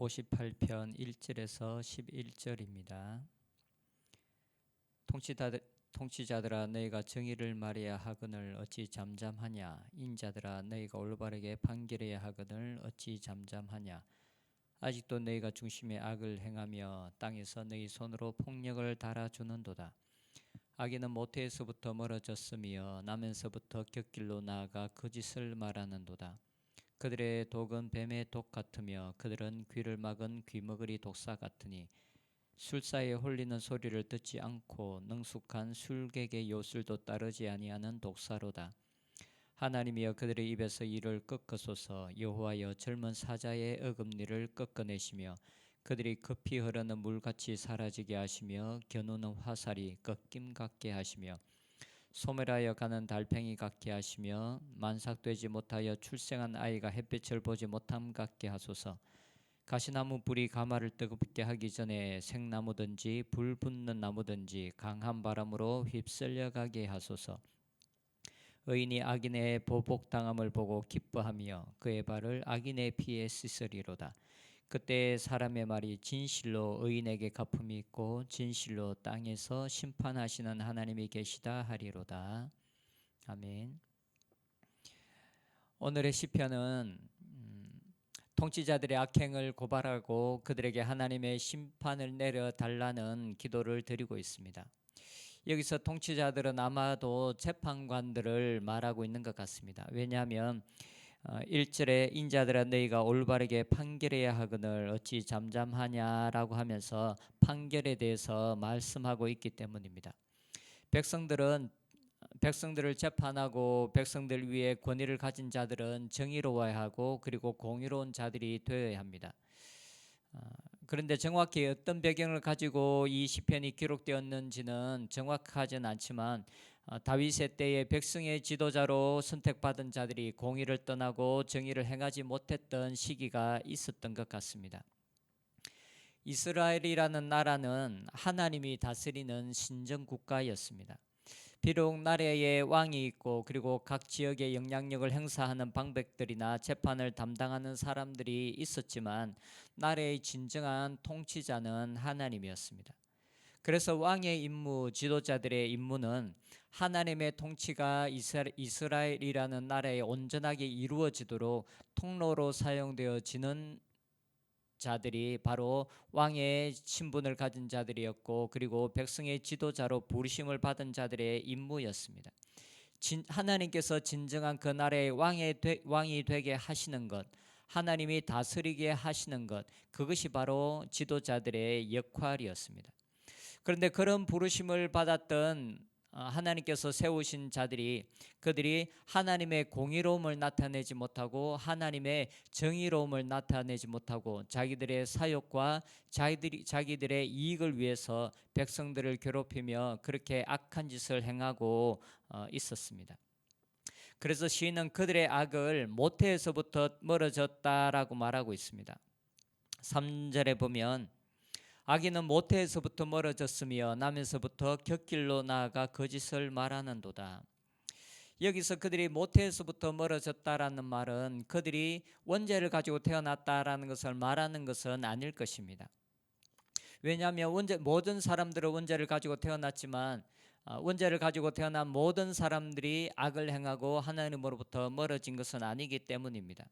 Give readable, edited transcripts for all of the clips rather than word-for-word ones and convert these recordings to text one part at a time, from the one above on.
58편 1절에서 11절입니다. 통치자들아 너희가 정의를 말해야 하거늘 어찌 잠잠하냐. 인자들아 너희가 올바르게 판결해야 하거늘 어찌 잠잠하냐. 아직도 너희가 중심에 악을 행하며 땅에서 너희 손으로 폭력을 달아주는도다. 악인은 모태에서부터 멀어졌으며 나면서부터 곁길로 나아가 거짓을 말하는도다. 그들의 독은 뱀의 독 같으며 그들은 귀를 막은 귀머거리 독사 같으니 술사에 홀리는 소리를 듣지 않고 능숙한 술객의 요술도 따르지 아니하는 독사로다. 하나님이여 그들의 입에서 이를 꺾으소서. 여호와여 젊은 사자의 어금니를 꺾어내시며 그들이 급히 흐르는 물같이 사라지게 하시며 겨누는 화살이 꺾임 같게 하시며 소멸하여 가는 달팽이 같게 하시며 만삭되지 못하여 출생한 아이가 햇빛을 보지 못함 같게 하소서. 가시나무 불이 가마를 뜨겁게 하기 전에 생나무든지 불 붙는 나무든지 강한 바람으로 휩쓸려 가게 하소서. 의인이 악인의 보복당함을 보고 기뻐하며 그의 발을 악인의 피에 씻으리로다. 그때 사람의 말이 진실로 의인에게 갚음이 있고 진실로 땅에서 심판하시는 하나님이 계시다 하리로다. 아멘. 오늘의 시편은 통치자들의 악행을 고발하고 그들에게 하나님의 심판을 내려달라는 기도를 드리고 있습니다. 여기서 통치자들은 아마도 재판관들을 말하고 있는 것 같습니다. 왜냐하면 1절에 인자들아 너희가 올바르게 판결해야 하거늘 어찌 잠잠하냐라고 하면서 판결에 대해서 말씀하고 있기 때문입니다. 백성들을 재판하고 백성들 위에 권위를 가진 자들은 정의로워야 하고 그리고 공의로운 자들이 되어야 합니다. 그런데 정확히 어떤 배경을 가지고 이 시편이 기록되었는지는 정확하진 않지만 다윗의 때에 백성의 지도자로 선택받은 자들이 공의를 떠나고 정의를 행하지 못했던 시기가 있었던 것 같습니다. 이스라엘이라는 나라는 하나님이 다스리는 신정국가였습니다. 비록 나라에 왕이 있고 그리고 각 지역에 영향력을 행사하는 방백들이나 재판을 담당하는 사람들이 있었지만 나라의 진정한 통치자는 하나님이었습니다. 그래서 왕의 임무, 지도자들의 임무는 하나님의 통치가 이스라엘이라는 나라에 온전하게 이루어지도록 통로로 사용되어지는 자들이 바로 왕의 신분을 가진 자들이었고 그리고 백성의 지도자로 부르심을 받은 자들의 임무였습니다. 하나님께서 진정한 그 나라의 왕이 되게 하시는 것, 하나님이 다스리게 하시는 것, 그것이 바로 지도자들의 역할이었습니다. 그런데 그런 부르심을 받았던 하나님께서 세우신 자들이 그들이 하나님의 공의로움을 나타내지 못하고 하나님의 정의로움을 나타내지 못하고 자기들의 사욕과 자기들의 이익을 위해서 백성들을 괴롭히며 그렇게 악한 짓을 행하고 있었습니다. 그래서 시인은 그들의 악을 모태에서부터 멀어졌다라고 말하고 있습니다. 3절에 보면 악인은 모태에서부터 멀어졌으며 나면서부터 곁길로 나아가 거짓을 말하는도다. 여기서 그들이 모태에서부터 멀어졌다라는 말은 그들이 원죄를 가지고 태어났다라는 것을 말하는 것은 아닐 것입니다. 왜냐하면 모든 사람들은 원죄를 가지고 태어났지만 원죄를 가지고 태어난 모든 사람들이 악을 행하고 하나님으로부터 멀어진 것은 아니기 때문입니다.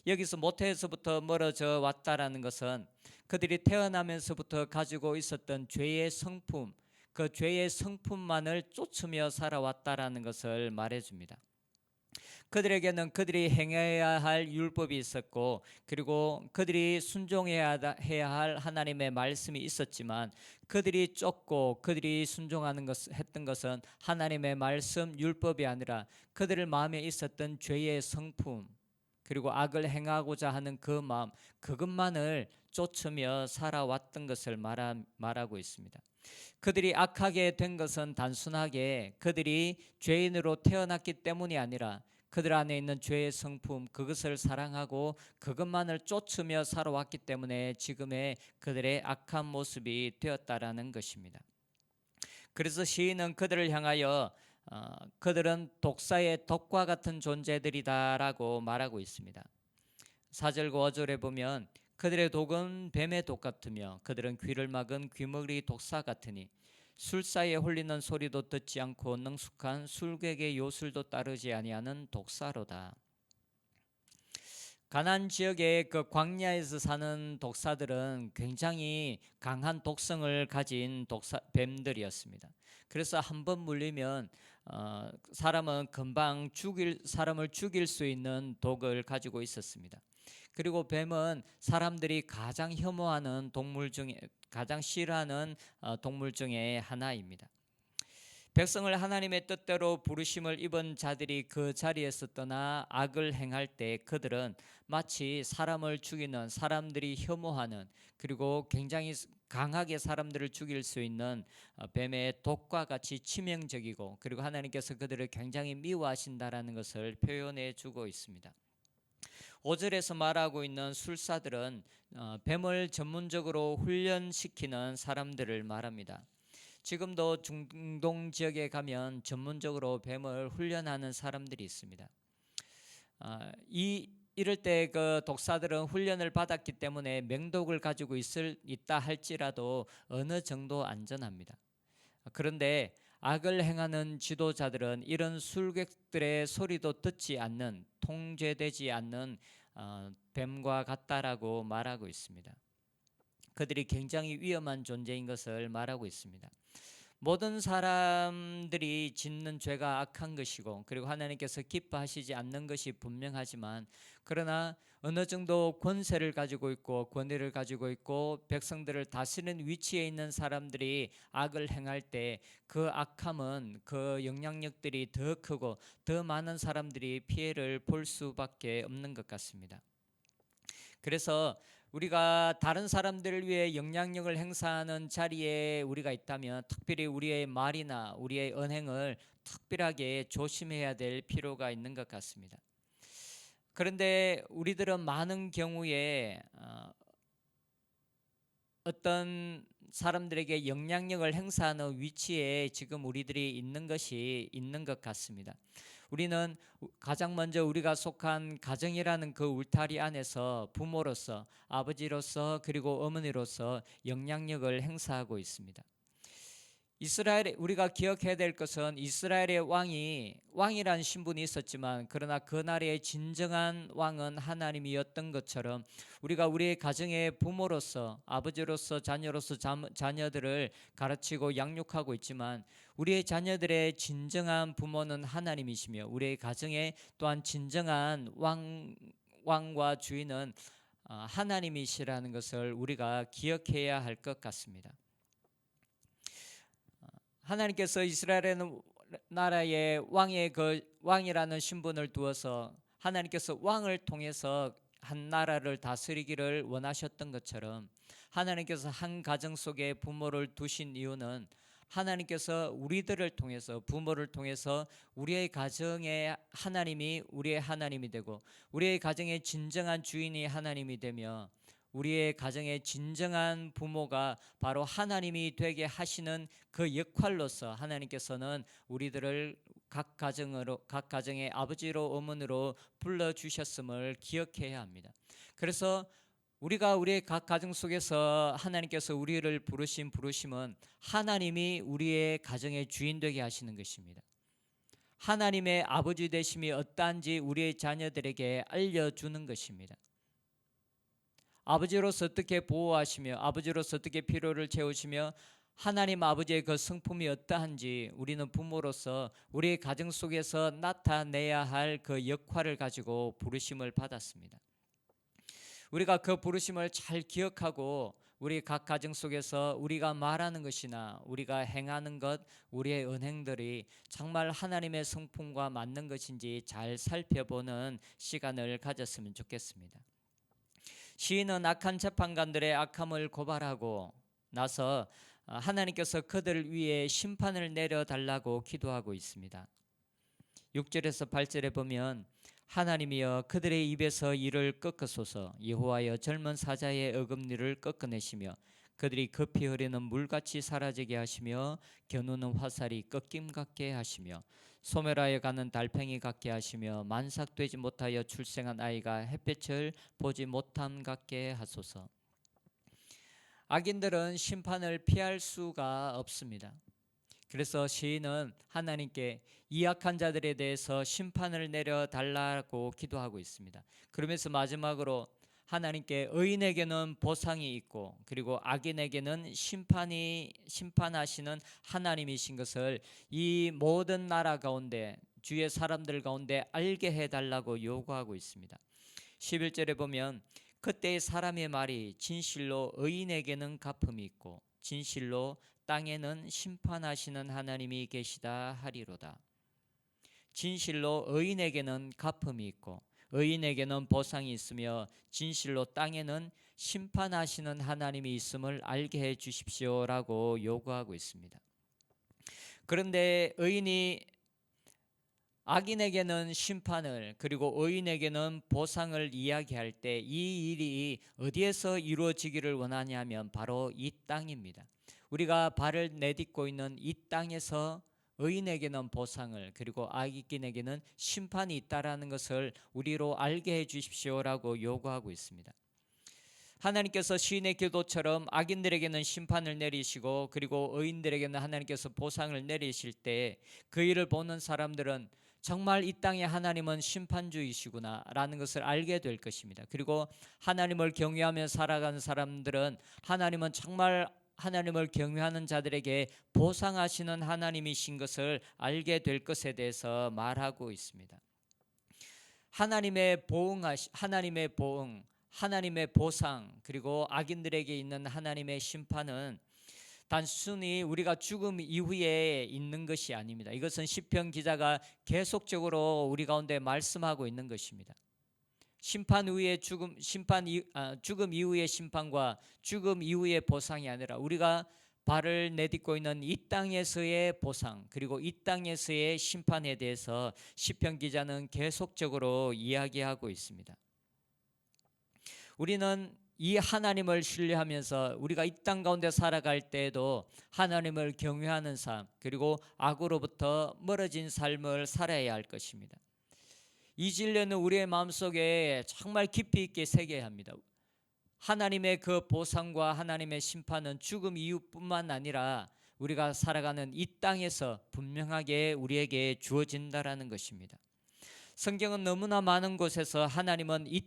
여기서 모태에서부터 멀어져 왔다라는 것은 그들이 태어나면서부터 가지고 있었던 죄의 성품, 그 죄의 성품만을 쫓으며 살아왔다라는 것을 말해줍니다. 그들에게는 그들이 행해야 할 율법이 있었고 그리고 그들이 순종해야 할 하나님의 말씀이 있었지만 그들이 쫓고 그들이 했던 것은 하나님의 말씀, 율법이 아니라 그들의 마음에 있었던 죄의 성품 그리고 악을 행하고자 하는 그 마음, 그것만을 쫓으며 살아왔던 것을 말하고 있습니다. 그들이 악하게 된 것은 단순하게 그들이 죄인으로 태어났기 때문이 아니라 그들 안에 있는 죄의 성품, 그것을 사랑하고 그것만을 쫓으며 살아왔기 때문에 지금의 그들의 악한 모습이 되었다라는 것입니다. 그래서 시인은 그들을 향하여 그들은 독사의 독과 같은 존재들이다라고 말하고 있습니다. 4절과 5절에 보면 그들의 독은 뱀의 독 같으며 그들은 귀를 막은 귀머거리 독사 같으니 술사에 홀리는 소리도 듣지 않고 능숙한 술객의 요술도 따르지 아니하는 독사로다. 가나안 지역의 그 광야에서 사는 독사들은 굉장히 강한 독성을 가진 뱀들이었습니다. 그래서 한번 물리면 사람은 금방 사람을 죽일 수 있는 독을 가지고 있었습니다. 그리고 뱀은 사람들이 가장 혐오하는 동물 중에 가장 싫어하는 동물 중에 하나입니다. 백성을 하나님의 뜻대로 부르심을 입은 자들이 그 자리에서 떠나 악을 행할 때 그들은 마치 사람을 죽이는, 사람들이 혐오하는, 그리고 굉장히 강하게 사람들을 죽일 수 있는 뱀의 독과 같이 치명적이고, 그리고 하나님께서 그들을 굉장히 미워하신다라는 것을 표현해 주고 있습니다. 5절에서 말하고 있는 술사들은 뱀을 전문적으로 훈련시키는 사람들을 말합니다. 지금도 중동 지역에 가면 전문적으로 뱀을 훈련하는 사람들이 있습니다. 이럴 때 그 독사들은 훈련을 받았기 때문에 맹독을 가지고 있다 할지라도 어느 정도 안전합니다. 그런데 악을 행하는 지도자들은 이런 술객들의 소리도 듣지 않는, 통제되지 않는 뱀과 같다라고 말하고 있습니다. 그들이 굉장히 위험한 존재인 것을 말하고 있습니다. 모든 사람들이 짓는 죄가 악한 것이고, 그리고 하나님께서 기뻐하시지 않는 것이 분명하지만, 그러나 어느 정도 권세를 가지고 있고 권위를 가지고 있고 백성들을 다스리는 위치에 있는 사람들이 악을 행할 때 그 악함은, 그 영향력들이 더 크고 더 많은 사람들이 피해를 볼 수밖에 없는 것 같습니다. 그래서 우리가 다른 사람들을 위해 영향력을 행사하는 자리에 우리가 있다면 특별히 우리의 말이나 우리의 언행을 특별하게 조심해야 될 필요가 있는 것 같습니다. 그런데 우리들은 많은 경우에 어떤 사람들에게 영향력을 행사하는 위치에 지금 우리들이 있는 것 같습니다. 우리는 가장 먼저 우리가 속한 가정이라는 그 울타리 안에서 부모로서, 아버지로서, 그리고 어머니로서 영향력을 행사하고 있습니다. 우리가 기억해야 될 것은 이스라엘의 왕이라는 신분이 있었지만, 그러나 그 나라의 진정한 왕은 하나님이었던 것처럼 우리가 우리의 가정의 부모로서, 아버지로서, 자녀로서 자녀들을 가르치고 양육하고 있지만, 우리의 자녀들의 진정한 부모는 하나님이시며 우리의 가정의 또한 진정한 왕과 주인은 하나님이시라는 것을 우리가 기억해야 할 것 같습니다. 하나님께서 이스라엘 나라의 왕이라는 신분을 두어서 하나님께서 왕을 통해서 한 나라를 다스리기를 원하셨던 것처럼, 하나님께서 한 가정 속에 부모를 두신 이유는 하나님께서 우리들을 통해서, 부모를 통해서 우리의 가정에 하나님이 우리의 하나님이 되고 우리의 가정의 진정한 주인이 하나님이 되며, 우리의 가정의 진정한 부모가 바로 하나님이 되게 하시는 그 역할로서 하나님께서는 우리들을 각 가정의 아버지로 어머니로 불러주셨음을 기억해야 합니다. 그래서 우리가 우리의 각 가정 속에서 하나님께서 우리를 부르심은 하나님이 우리의 가정의 주인 되게 하시는 것입니다. 하나님의 아버지 되심이 어떠한지 우리의 자녀들에게 알려주는 것입니다. 아버지로서 어떻게 보호하시며 아버지로서 어떻게 필요를 채우시며 하나님 아버지의 그 성품이 어떠한지 우리는 부모로서 우리의 가정 속에서 나타내야 할 그 역할을 가지고 부르심을 받았습니다. 우리가 그 부르심을 잘 기억하고 우리 각 가정 속에서 우리가 말하는 것이나 우리가 행하는 것, 우리의 언행들이 정말 하나님의 성품과 맞는 것인지 잘 살펴보는 시간을 가졌으면 좋겠습니다. 시인은 악한 재판관들의 악함을 고발하고 나서 하나님께서 그들을 위해 심판을 내려달라고 기도하고 있습니다. 6절에서 8절에 보면 하나님이여 그들의 입에서 이를 꺾으소서, 여호와여 젊은 사자의 어금니를 꺾어내시며 그들이 급이 흐르는 물같이 사라지게 하시며 겨누는 화살이 꺾임 같게 하시며 소멸하여 가는 달팽이 같게 하시며 만삭되지 못하여 출생한 아이가 햇볕을 보지 못함 같게 하소서. 악인들은 심판을 피할 수가 없습니다. 그래서 시인은 하나님께 이 악한 자들에 대해서 심판을 내려달라고 기도하고 있습니다. 그러면서 마지막으로 하나님께 의인에게는 보상이 있고 그리고 악인에게는 심판하시는 하나님이신 것을 이 모든 나라 가운데 주의 사람들 가운데 알게 해달라고 요구하고 있습니다. 11절에 보면 그때의 사람의 말이 진실로 의인에게는 갚음이 있고 진실로 땅에는 심판하시는 하나님이 계시다 하리로다. 진실로 의인에게는 갚음이 있고 의인에게는 보상이 있으며 진실로 땅에는 심판하시는 하나님이 있음을 알게 해 주십시오라고 요구하고 있습니다. 그런데 악인에게는 심판을 그리고 의인에게는 보상을 이야기할 때 이 일이 어디에서 이루어지기를 원하냐면 바로 이 땅입니다. 우리가 발을 내딛고 있는 이 땅에서 의인에게는 보상을 그리고 악인에게는 심판이 있다라는 것을 우리로 알게 해 주십시오라고 요구하고 있습니다. 하나님께서 시인의 기도처럼 악인들에게는 심판을 내리시고 그리고 의인들에게는 하나님께서 보상을 내리실 때 그 일을 보는 사람들은 정말 이 땅에 하나님은 심판주이시구나 라는 것을 알게 될 것입니다. 그리고 하나님을 경외하며 살아가는 사람들은 하나님은 정말 하나님을 경외하는 자들에게 보상하시는 하나님이신 것을 알게 될 것에 대해서 말하고 있습니다. 하나님의 보응, 하나님의 보상, 그리고 악인들에게 있는 하나님의 심판은 단순히 우리가 죽음 이후에 있는 것이 아닙니다. 이것은 시편 기자가 계속적으로 우리 가운데 말씀하고 있는 것입니다. 죽음 이후의 심판과 죽음 이후의 보상이 아니라 우리가 발을 내딛고 있는 이 땅에서의 보상 그리고 이 땅에서의 심판에 대해서 시편 기자는 계속적으로 이야기하고 있습니다. 우리는 이 하나님을 신뢰하면서 우리가 이 땅 가운데 살아갈 때에도 하나님을 경외하는 삶 그리고 악으로부터 멀어진 삶을 살아야 할 것입니다. 이 진리는 우리의 마음속에 정말 깊이 있게 새겨야 합니다. 하나님의 그 보상과 하나님의 심판은 죽음 이후뿐만 아니라 우리가 살아가는 이 땅에서 분명하게 우리에게 주어진다라는 것입니다. 성경은 너무나 많은 곳에서 하나님은 이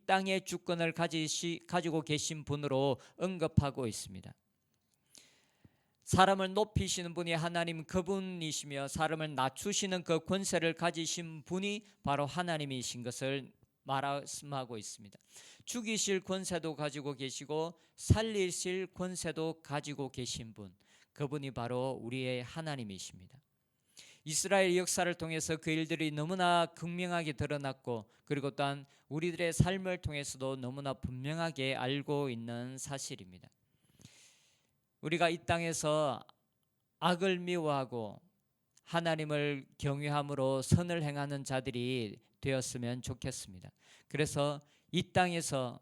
땅의 주권을 가지고 계신 분으로 언급하고 있습니다. 사람을 높이시는 분이 하나님 그분이시며 사람을 낮추시는 그 권세를 가지신 분이 바로 하나님이신 것을 말씀하고 있습니다. 죽이실 권세도 가지고 계시고 살리실 권세도 가지고 계신 분, 그분이 바로 우리의 하나님이십니다. 이스라엘 역사를 통해서 그 일들이 너무나 극명하게 드러났고 그리고 또한 우리들의 삶을 통해서도 너무나 분명하게 알고 있는 사실입니다. 우리가 이 땅에서 악을 미워하고 하나님을 경외함으로 선을 행하는 자들이 되었으면 좋겠습니다. 그래서 이 땅에서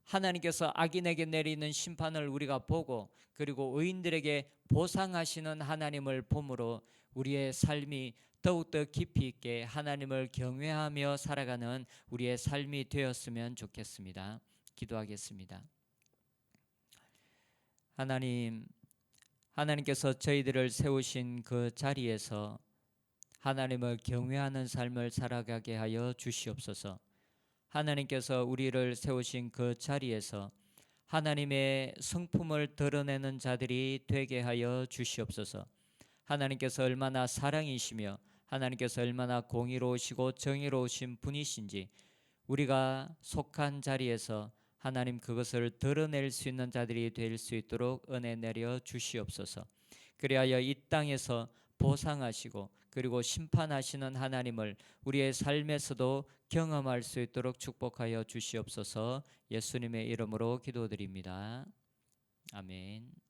하나님께서 악인에게 내리는 심판을 우리가 보고 그리고 의인들에게 보상하시는 하나님을 보므로 우리의 삶이 더욱더 깊이 있게 하나님을 경외하며 살아가는 우리의 삶이 되었으면 좋겠습니다. 기도하겠습니다. 하나님께서 저희들을 세우신 그 자리에서 하나님을 경외하는 삶을 살아가게 하여 주시옵소서. 하나님께서 우리를 세우신 그 자리에서 하나님의 성품을 드러내는 자들이 되게 하여 주시옵소서. 하나님께서 얼마나 사랑이시며 하나님께서 얼마나 공의로우시고 정의로우신 분이신지 우리가 속한 자리에서 하나님 그것을 드러낼 수 있는 자들이 될 수 있도록 은혜 내려 주시옵소서. 그리하여 이 땅에서 보상하시고 그리고 심판하시는 하나님을 우리의 삶에서도 경험할 수 있도록 축복하여 주시옵소서. 예수님의 이름으로 기도드립니다. 아멘.